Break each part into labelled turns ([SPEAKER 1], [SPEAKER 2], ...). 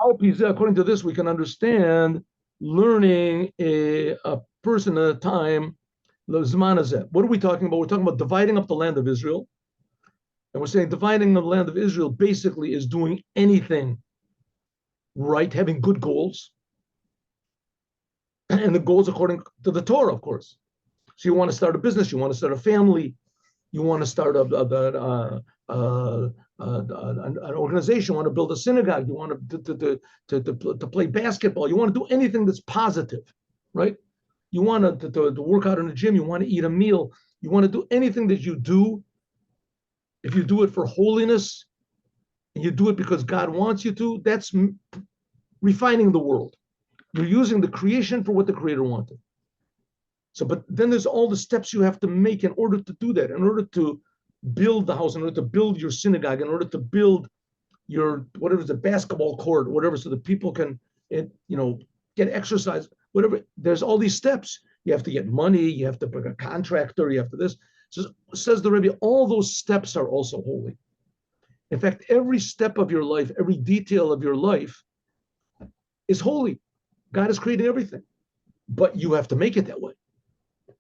[SPEAKER 1] According to this, we can understand learning a person at a time. What are we talking about? We're talking about dividing up the land of Israel. And we're saying dividing the land of Israel basically is doing anything right, having good goals. And the goals according to the Torah, of course. So you want to start a business, you want to start a family, you want to start an organization, you want to build a synagogue, you want to play basketball, you want to do anything that's positive, right? You want to work out in the gym, you want to eat a meal, you want to do anything that you do. If you do it for holiness and you do it because God wants you to, that's refining the world. You're using the creation for what the Creator wanted. So, but then there's all the steps you have to make in order to do that, in order to build the house, in order to build your synagogue, in order to build your, whatever is a basketball court, whatever, so that people can, get exercise, whatever. There's all these steps. You have to get money, you have to pick a contractor, you have to this. So says the Rebbe, all those steps are also holy. In fact, every step of your life, every detail of your life is holy. God is creating everything, but you have to make it that way.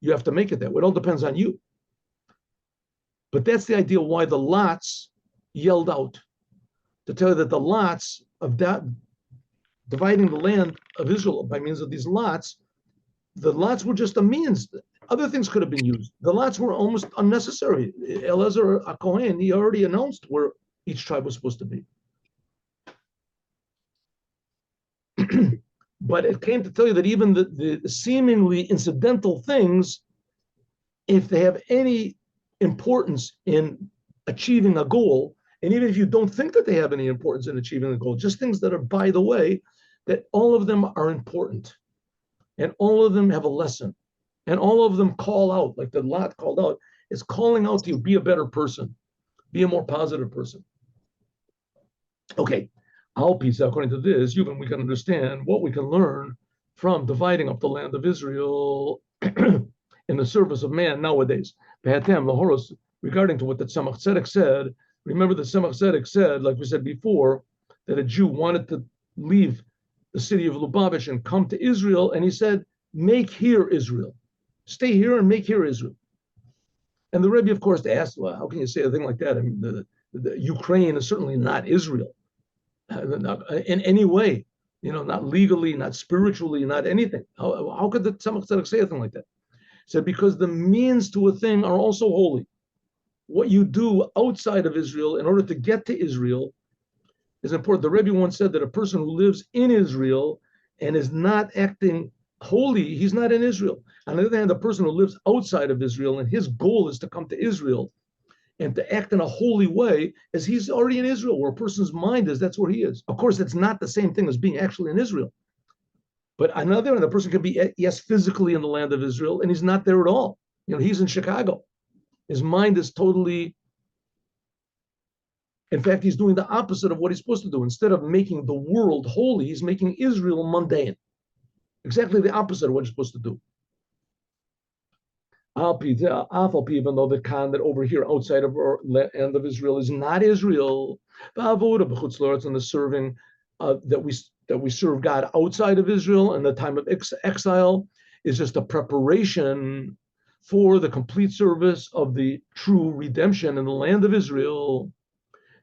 [SPEAKER 1] You have to make it that way. It all depends on you. But that's the idea why the lots yelled out, to tell you that the lots of that, dividing the land of Israel by means of these lots, the lots were just a means. Other things could have been used. The lots were almost unnecessary. Elazar HaKohen, he already announced where each tribe was supposed to be. But it came to tell you that even the seemingly incidental things, if they have any importance in achieving a goal, and even if you don't think that they have any importance in achieving a goal, just things that are by the way, that all of them are important, and all of them have a lesson, and all of them call out, like the lot called out, is calling out to you, be a better person, be a more positive person. Okay. According to this, even we can understand what we can learn from dividing up the land of Israel in the service of man nowadays. Regarding to what the Tzemach Tzedek said, remember the Tzemach Tzedek said, like we said before, that a Jew wanted to leave the city of Lubavitcher and come to Israel, and he said, make here Israel. Stay here and make here Israel. And the Rebbe, of course, asked, well, how can you say a thing like that? I mean, the Ukraine is certainly not Israel. In any way, not legally, not spiritually, not anything. How could the Tzemach Tzedek say a thing like that? He said, because the means to a thing are also holy. What you do outside of Israel in order to get to Israel is important. The Rebbe once said that a person who lives in Israel and is not acting holy, he's not in Israel. On the other hand, the person who lives outside of Israel and his goal is to come to Israel and to act in a holy way, as he's already in Israel, where a person's mind is, that's where he is. Of course, it's not the same thing as being actually in Israel. But on the other hand, the person can be, yes, physically in the land of Israel, and he's not there at all. He's in Chicago. His mind is totally, in fact, he's doing the opposite of what he's supposed to do. Instead of making the world holy, he's making Israel mundane. Exactly the opposite of what you're supposed to do. Even though the Khan that over here outside of our land of Israel is not Israel, and the serving that we serve God outside of Israel and the time of exile is just a preparation for the complete service of the true redemption in the land of Israel,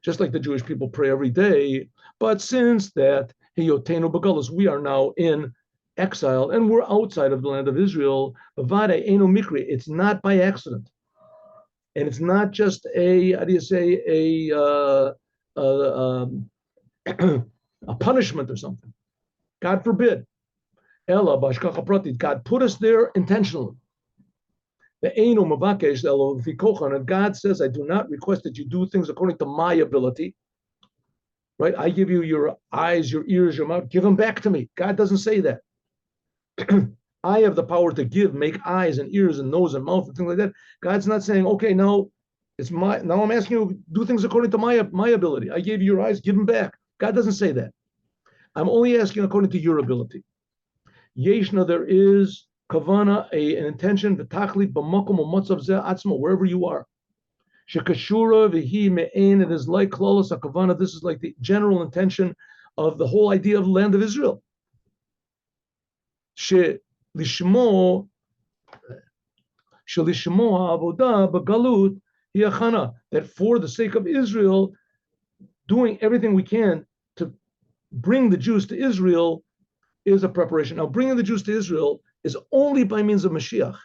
[SPEAKER 1] just like the Jewish people pray every day. But since that we are now in exile and we're outside of the land of Israel, it's not by accident, and it's not just a punishment or something. God forbid. God put us there intentionally. And God says, I do not request that you do things according to my ability. Right? I give you your eyes, your ears, your mouth. Give them back to me. God doesn't say that. I have the power to give, make eyes and ears and nose and mouth and things like that. God's not saying, okay, now I'm asking you to do things according to my ability. I gave you your eyes, give them back. God doesn't say that. I'm only asking according to your ability. Yeshna, there is kavana, an intention, v'tachlit b'makom u'matzav zeh atzmo, wherever you are. Shekashura v'hi me'ein, it is like klalos hakavana. This is like the general intention of the whole idea of the land of Israel. Shelishmo avodah b'galut hiachana, that for the sake of Israel, doing everything we can to bring the Jews to Israel is a preparation. Now, bringing the Jews to Israel is only by means of Mashiach.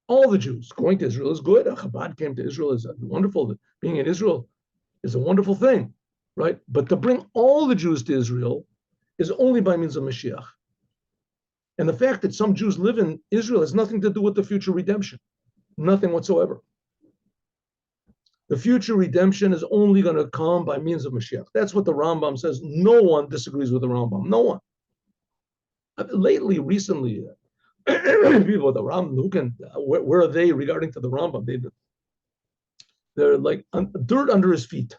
[SPEAKER 1] All the Jews going to Israel is good. Chabad came to Israel is wonderful. Being in Israel is a wonderful thing, right? But to bring all the Jews to Israel is only by means of Mashiach. And the fact that some Jews live in Israel has nothing to do with the future redemption. Nothing whatsoever. The future redemption is only going to come by means of Mashiach. That's what the Rambam says. No one disagrees with the Rambam. No one. Recently, people with the Rambam, where are they regarding to the Rambam? They're like dirt under his feet.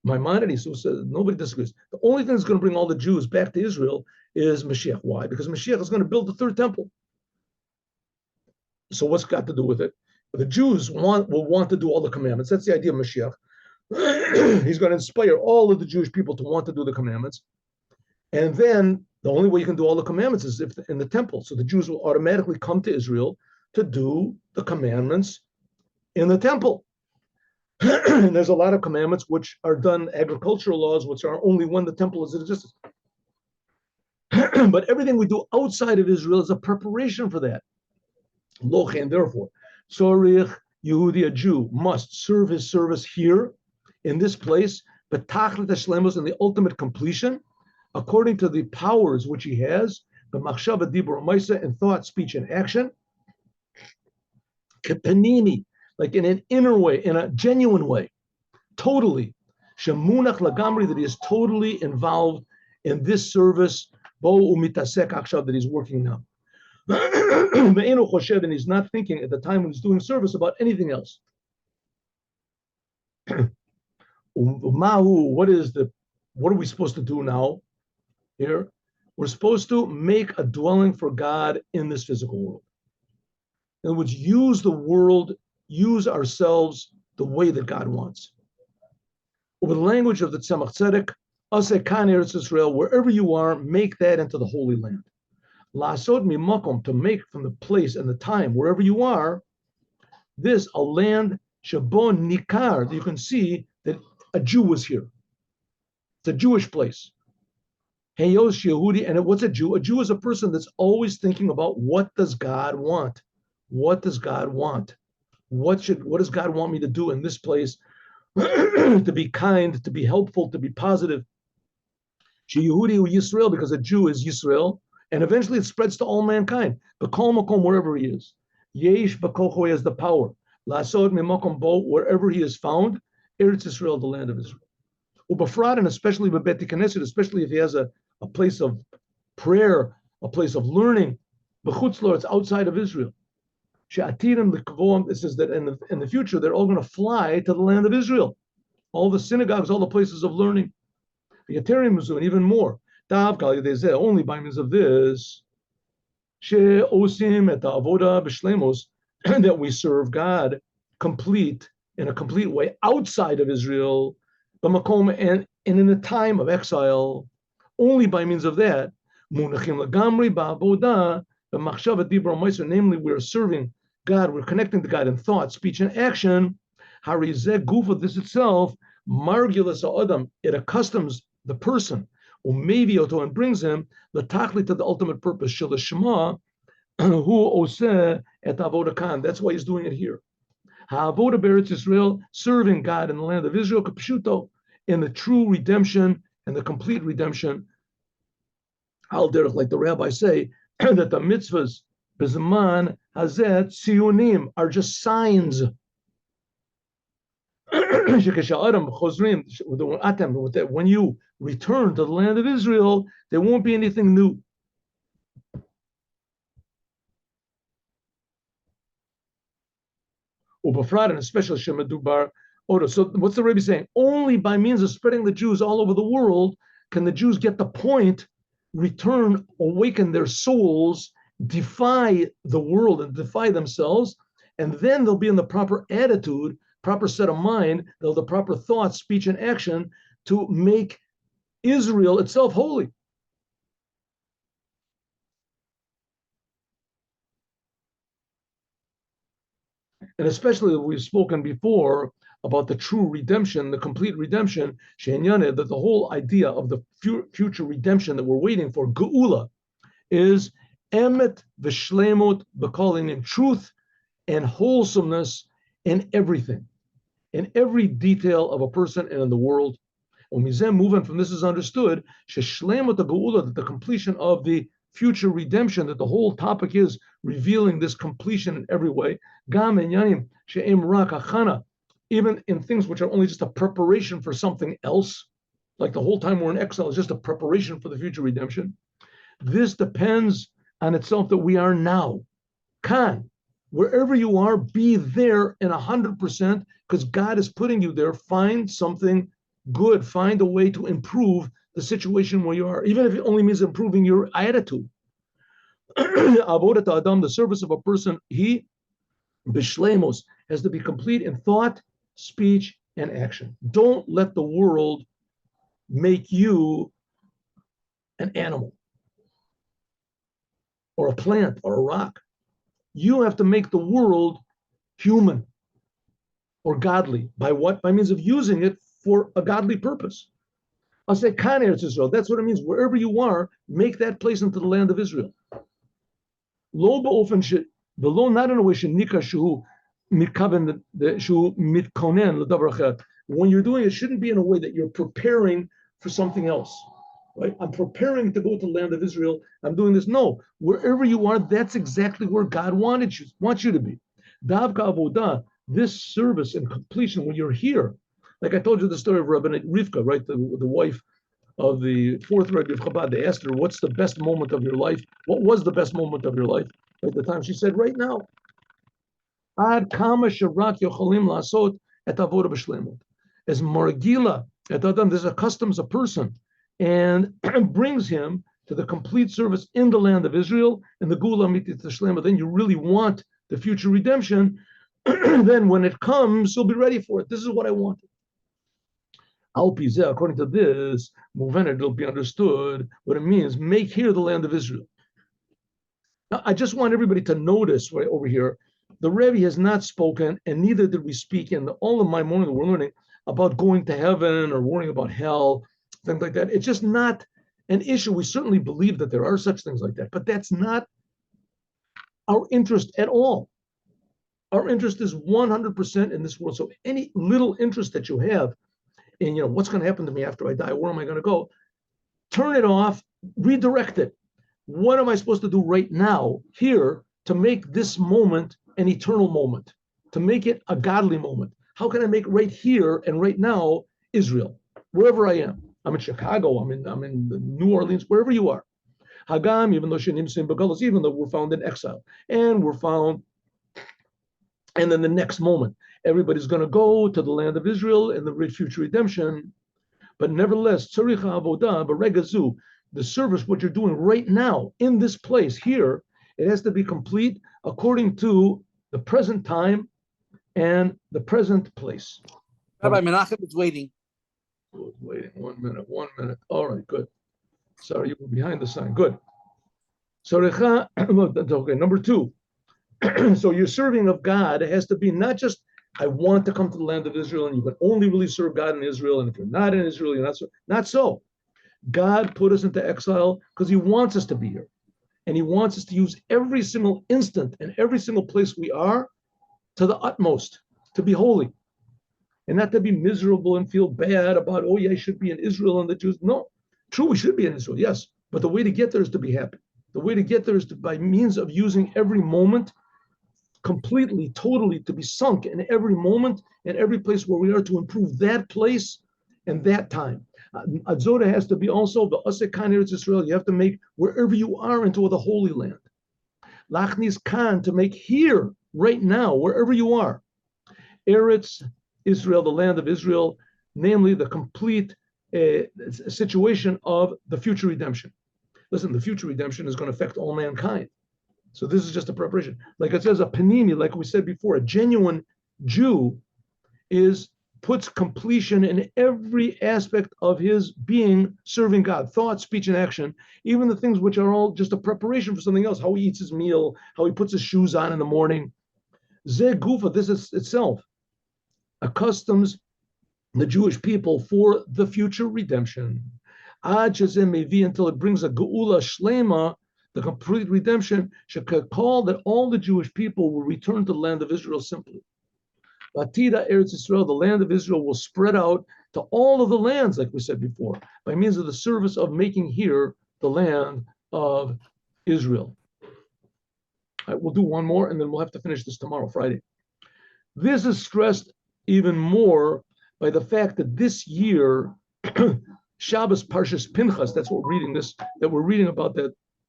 [SPEAKER 1] Maimonides, who says nobody disagrees. The only thing that's going to bring all the Jews back to Israel is Mashiach. Why? Because Mashiach is going to build the third temple. So what's got to do with it? The Jews will want to do all the commandments. That's the idea of Mashiach. He's going to inspire all of the Jewish people to want to do the commandments. And then the only way you can do all the commandments is if in the temple. So the Jews will automatically come to Israel to do the commandments in the temple. And there's a lot of commandments which are done, agricultural laws, which are only when the temple is in existence. But everything we do outside of Israel is a preparation for that. And therefore, Sorich Yehudi, a Jew, must serve his service here, in this place, but Tachlit Hashlemos, in the ultimate completion, according to the powers which he has, the Machshava Dibur Maisa, in thought, speech, and action, Kepanini, like in an inner way, in a genuine way, totally, Shemunach Lagamri, that he is totally involved in this service, Bo Umitasek Akshav, that he's working now. And he's not thinking at the time when he's doing service about anything else. What are we supposed to do now? Here, we're supposed to make a dwelling for God in this physical world. In other words, use the world, use ourselves the way that God wants. With the language of the Tzemach Tzedek, Aseh Kan Eretz Israel, wherever you are, make that into the Holy Land. Lasod mimakom, to make from the place and the time, wherever you are, this a land shabon nikar, that you can see that a Jew was here. It's a Jewish place. Heyos Yehudi, and what's a Jew? A Jew is a person that's always thinking about what does God want? What does God want? What does God want me to do in this place? To be kind, to be helpful, to be positive. Yehudi Yisrael, because a Jew is Yisrael. And eventually it spreads to all mankind. B'kol makom, wherever he is. Yesh b'kocho, he has the power. Lasod mimakom bo, wherever he is found. Eretz Israel, the land of Israel. Ubafrad, and especially b'beti knesset, especially if he has a place of prayer, a place of learning. B'chutzlo, it's outside of Israel. She'atirim l'kavoam, it says that in the future they're all going to fly to the land of Israel. All the synagogues, all the places of learning. Yaterim muzu, and even more. Only by means of this, that we serve God complete, in a complete way, outside of Israel, and in the time of exile, only by means of that, namely we are serving God, we're connecting to God in thought, speech, and action. This itself, it accustoms the person, and brings him the tachlit, to the ultimate purpose. Shema, who oseh et avoda kan. That's why he's doing it here. Ha'avoda beretz Israel, serving God in the land of Israel, kapshuto, in the true redemption and the complete redemption. Al derech, like the rabbis say, that the mitzvahs b'zman hazet tziyunim are just signs. When you return to the land of Israel, there won't be anything new. And especially Shemadubar Odo. So what's the Rebbe saying? Only by means of spreading the Jews all over the world can the Jews get the point, return, awaken their souls, defy the world and defy themselves, and then they'll be in the proper attitude, proper set of mind, they'll have the proper thought, speech, and action to make Israel itself holy. And especially we've spoken before about the true redemption, the complete redemption, that the whole idea of the future redemption that we're waiting for, Geula, is emet v'shlemut, calling in truth and wholesomeness in everything, in every detail of a person and in the world. Moving from this is understood, that the completion of the future redemption, that the whole topic is revealing this completion in every way. Even in things which are only just a preparation for something else, like the whole time we're in exile is just a preparation for the future redemption. This depends on itself that we are now. Kan, wherever you are, be there in 100%, because God is putting you there. Find something good. Find a way to improve the situation where you are, even if it only means improving your attitude. Avodat Adam, the service of a person, he bishlemos, has to be complete in thought, speech, and action. Don't let the world make you an animal or a plant or a rock. You have to make the world human or godly. By what? By means of using it for a godly purpose. I'll say Kan Eretz Israel. That's what it means. Wherever you are, make that place into the land of Israel. Lo ba'ofen below, not in a way shenika shu mitkaven shu mitkonen l'davar acher. When you're doing it, shouldn't be in a way that you're preparing for something else. Right? I'm preparing to go to the land of Israel. I'm doing this. No, wherever you are, that's exactly where God wants you to be. Davka avodah, this service and completion when you're here. Like I told you the story of Rebbe Rivka, right? The wife of the fourth Rebbe of Chabad. They asked her, what's the best moment of your life? What was the best moment of your life? At the time, she said, right now. Ad kama sharak yochalim lasot et avodah b'shlemut. As margila et adam, this accustoms a person and brings him to the complete service in the land of Israel and the gula mitit shlema. Then you really want the future redemption. Then when it comes, you'll be ready for it. This is what I wanted. According to this, it'll be understood what it means. Make here the land of Israel. Now, I just want everybody to notice right over here, the Rebbe has not spoken, and neither did we speak in all of my morning that we're learning about going to heaven or worrying about hell, things like that. It's just not an issue. We certainly believe that there are such things like that, but that's not our interest at all. Our interest is 100% in this world. So any little interest that you have in, what's going to happen to me after I die? Where am I going to go? Turn it off, redirect it. What am I supposed to do right now, here, to make this moment an eternal moment, to make it a godly moment? How can I make right here and right now Israel, wherever I am? I'm in Chicago, I'm in New Orleans, wherever you are. Hagam, even though we're found in exile, and we're found, and then the next moment, everybody's going to go to the land of Israel and the future redemption. But nevertheless, tzaricha avodah b'regazu, the service, what you're doing right now in this place here, it has to be complete according to the present time and the present place.
[SPEAKER 2] Rabbi Menachem is waiting.
[SPEAKER 1] Waiting 1 minute. All right, good. Sorry, you were behind the sign. Good. Tzaricha, okay, number 2. So your serving of God has to be not just, I want to come to the land of Israel, and you can only really serve God in Israel, and if you're not in Israel, you're not so. God put us into exile because he wants us to be here. And he wants us to use every single instant and every single place we are to the utmost, to be holy. And not to be miserable and feel bad about, oh yeah, I should be in Israel and the Jews. No, true, we should be in Israel, yes. But the way to get there is to be happy. The way to get there is by means of using every moment completely, totally, to be sunk in every moment and every place where we are to improve that place and that time. Adzora has to be also the Asek Kan Eretz Israel. You have to make wherever you are into the Holy Land. Lachnis Kan, to make here, right now, wherever you are. Eretz Israel, the land of Israel, namely the complete situation of the future redemption. Listen, the future redemption is going to affect all mankind. So this is just a preparation. Like it says, a panini, like we said before, a genuine Jew is puts completion in every aspect of his being, serving God, thought, speech, and action, even the things which are all just a preparation for something else, how he eats his meal, how he puts his shoes on in the morning. Ze Gufa, this is itself, accustoms the Jewish people for the future redemption. Until it brings a Geula Shlema, the complete redemption, should call that all the Jewish people will return to the land of Israel simply. Latida Eretz Israel, the land of Israel will spread out to all of the lands, like we said before, by means of the service of making here the land of Israel. All right, we'll do one more, and then we'll have to finish this tomorrow, Friday. This is stressed even more by the fact that this year, Shabbos Parshas Pinchas, that's what we're reading about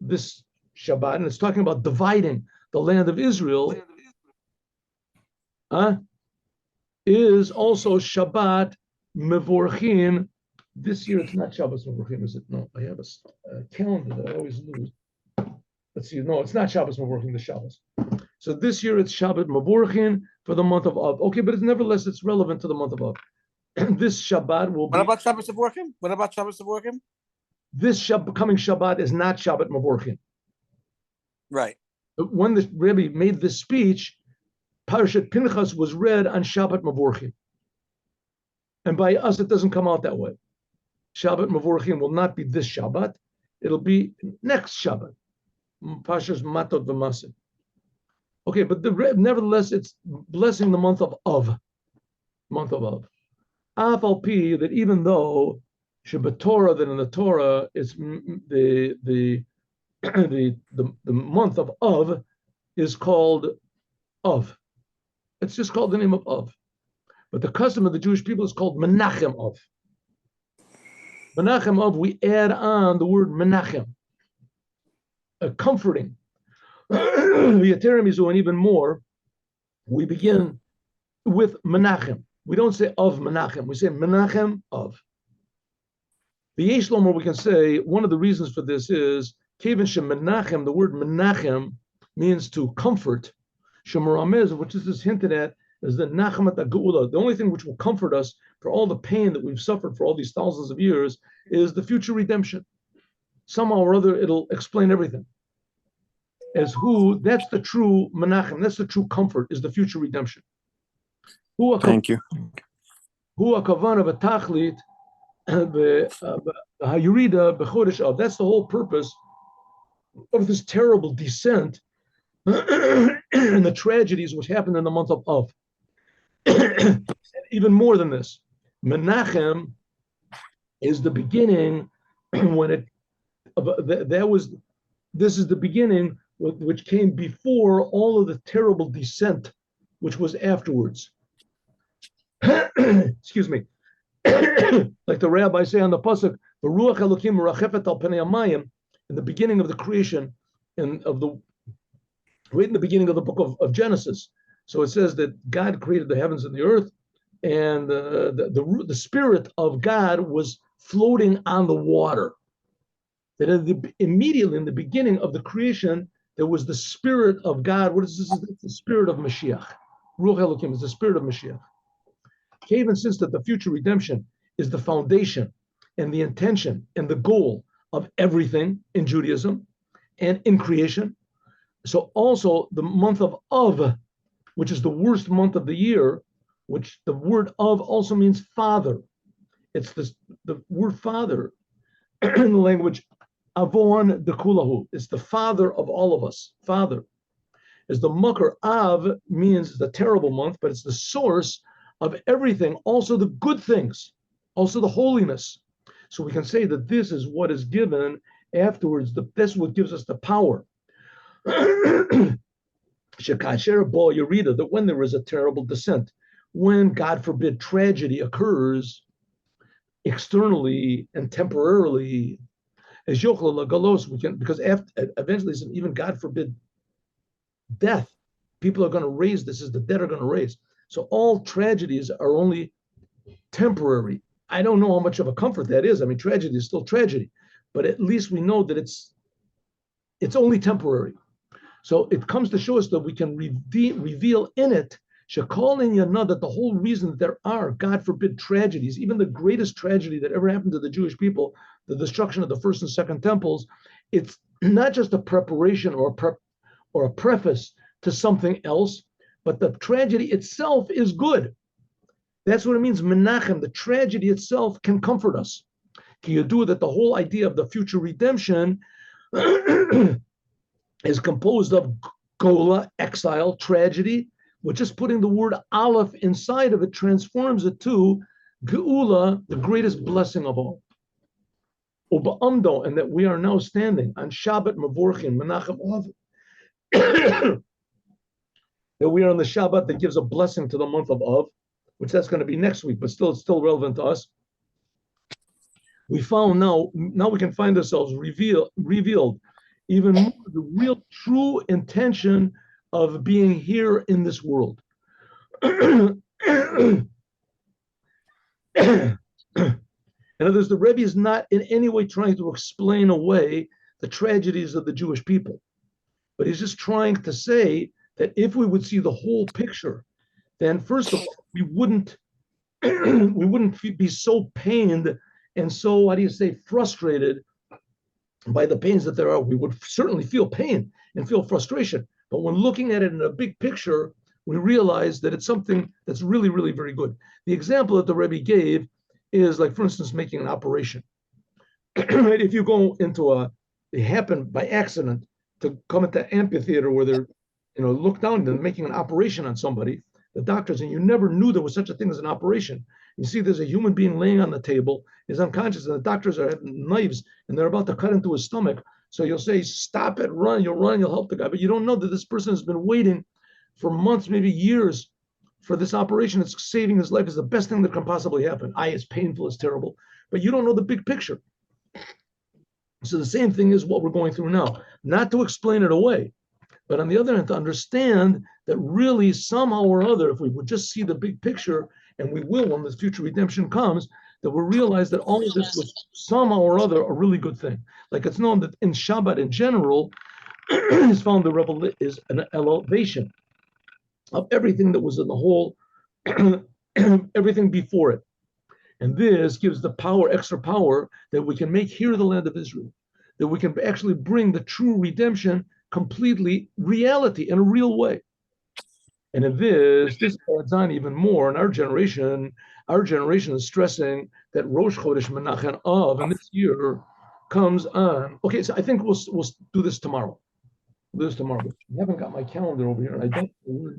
[SPEAKER 1] this Shabbat, and it's talking about dividing the land of Israel, is also Shabbat Mevorchin. This year it's not Shabbos Mevorchin, is it? No, I have a calendar that I always lose. Let's see. No, it's not Shabbos Mevorchin, the Shabbos. So this year it's Shabbat Mevorchin for the month of Av. Okay, but nevertheless it's relevant to the month of Av. This Shabbat will be.
[SPEAKER 2] What about Shabbos of working? What about Shabbos of working?
[SPEAKER 1] This coming Shabbat is not Shabbat Mevorchin.
[SPEAKER 2] Right.
[SPEAKER 1] But when the Rebbe made this speech, Parashat Pinchas was read on Shabbat Mevorchin. And by us, it doesn't come out that way. Shabbat Mevorchin will not be this Shabbat. It'll be next Shabbat. Parshas Matot v'Masim. Okay, but nevertheless, it's blessing the month of Av. Month of Av. Af al pi, that even though Shabbat Torah, that in the Torah, it's the month of Av is called Av. It's just called the name of Av. But the custom of the Jewish people is called Menachem Av. Menachem Av, we add on the word Menachem, comforting. And even more, we begin with Menachem. We don't say of Menachem, we say Menachem of. The Yesh Lomer, we can say, one of the reasons for this is, Kevin Shem Menachem, the word Menachem means to comfort. Shemaramez, which this is hinted at, is the Nachamat HaGeula. The only thing which will comfort us for all the pain that we've suffered for all these thousands of years is the future redemption. Somehow or other, it'll explain everything. That's the true Menachem, that's the true comfort, is the future redemption.
[SPEAKER 3] Thank you.
[SPEAKER 1] That's the whole purpose of this terrible descent and the tragedies which happened in the month of Av. Even more than this, Menachem is the beginning when this is the beginning which came before all of the terrible descent which was afterwards. Excuse me. Like the rabbis say on the pasuk, the Ruach Elokim merachefet al penei hamayim, in the beginning of the creation, right in the beginning of the book of Genesis. So it says that God created the heavens and the earth, and the spirit of God was floating on the water. That immediately in the beginning of the creation, there was the spirit of God. What is this? It's the spirit of Moshiach. Ruach Elokim is the spirit of Moshiach. Even since that the future redemption is the foundation and the intention and the goal of everything in Judaism and in creation. So also the month of Av, which is the worst month of the year, which the word Av also means father. It's the word father in the language Avon dekulahu. It's the father of all of us. Father. As the Makar Av means the terrible month, but it's the source of everything, also the good things, also the holiness. So we can say that this is what is given afterwards. That's what gives us the power. That when there is a terrible descent, when, God forbid, tragedy occurs externally and temporarily, as Yochel Galos, we can, because eventually, even God forbid, death, people are going to raise this as the dead are going to raise. So all tragedies are only temporary. I don't know how much of a comfort that is. I mean, tragedy is still tragedy, but at least we know that it's only temporary. So it comes to show us that we can reveal in it Shekolin Yana, that the whole reason that there are, God forbid, tragedies, even the greatest tragedy that ever happened to the Jewish people, the destruction of the first and second temples, it's not just a preparation or a preface to something else, but the tragedy itself is good. That's what it means, menachem. The tragedy itself can comfort us. Can you do that? The whole idea of the future redemption is composed of gola, exile, tragedy, but just putting the word aleph inside of it transforms it to geula, the greatest blessing of all. Uba'amdo, and that we are now standing on Shabbat Mavorchin, Menachem Av, that we are on the Shabbat that gives a blessing to the month of Av, which that's going to be next week, but it's still relevant to us. We found now we can find ourselves revealed even more the real true intention of being here in this world. In other words, the Rebbe is not in any way trying to explain away the tragedies of the Jewish people, but he's just trying to say that if we would see the whole picture, then first of all, we wouldn't be so pained and so, frustrated by the pains that there are. We would certainly feel pain and feel frustration, but when looking at it in a big picture, we realize that it's something that's really, really very good. The example that the Rebbe gave is like, for instance, making an operation. If you go into it happened by accident to come at the amphitheater where they're, look down and making an operation on somebody, the doctors, and you never knew there was such a thing as an operation. You see, there's a human being laying on the table, is unconscious, and the doctors are having knives, and they're about to cut into his stomach. So you'll say, stop it, run, you'll help the guy. But you don't know that this person has been waiting for months, maybe years, for this operation. It's saving his life. Is the best thing that can possibly happen. It's painful, it's terrible, but you don't know the big picture. So the same thing is what we're going through now. Not to explain it away, but on the other hand, to understand that really somehow or other, if we would just see the big picture, and we will when this future redemption comes, that we'll realize that all of this was somehow or other a really good thing. Like it's known that in Shabbat in general, is found the Rebbe is an elevation of everything that was in the whole, everything before it. And this gives the power, extra power, that we can make here the land of Israel, that we can actually bring the true redemption completely reality in a real way. And in this adds on even more. In our generation is stressing that Rosh Chodesh Menachem Av, and this year comes on. Okay, so I think we'll do this tomorrow. I haven't got my calendar over here, and I don't know where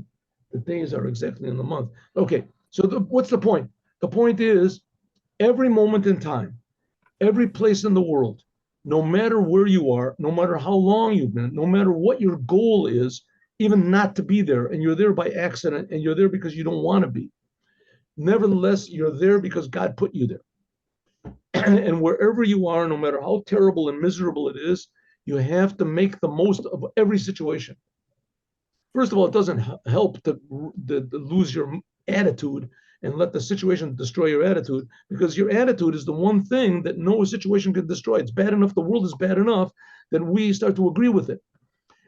[SPEAKER 1] the days are exactly in the month. Okay, so what's the point? The point is, every moment in time, every place in the world, no matter where you are, no matter how long you've been, no matter what your goal is, even not to be there, and you're there by accident, and you're there because you don't want to be. Nevertheless, you're there because God put you there. And wherever you are, no matter how terrible and miserable it is, you have to make the most of every situation. First of all, it doesn't help to lose your attitude and let the situation destroy your attitude, because your attitude is the one thing that no situation can destroy. It's bad enough, the world is bad enough, that we start to agree with it.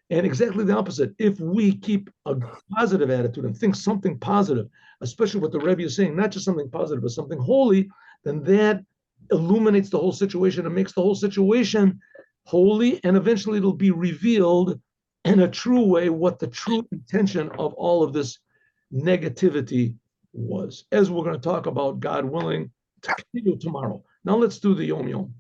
[SPEAKER 1] And exactly the opposite. If we keep a positive attitude and think something positive, especially what the Rebbe is saying, not just something positive, but something holy, then that illuminates the whole situation and makes the whole situation holy, and eventually it'll be revealed in a true way what the true intention of all of this negativity was, as we're going to talk about, God willing, to continue tomorrow. Now let's do the Yom Yom.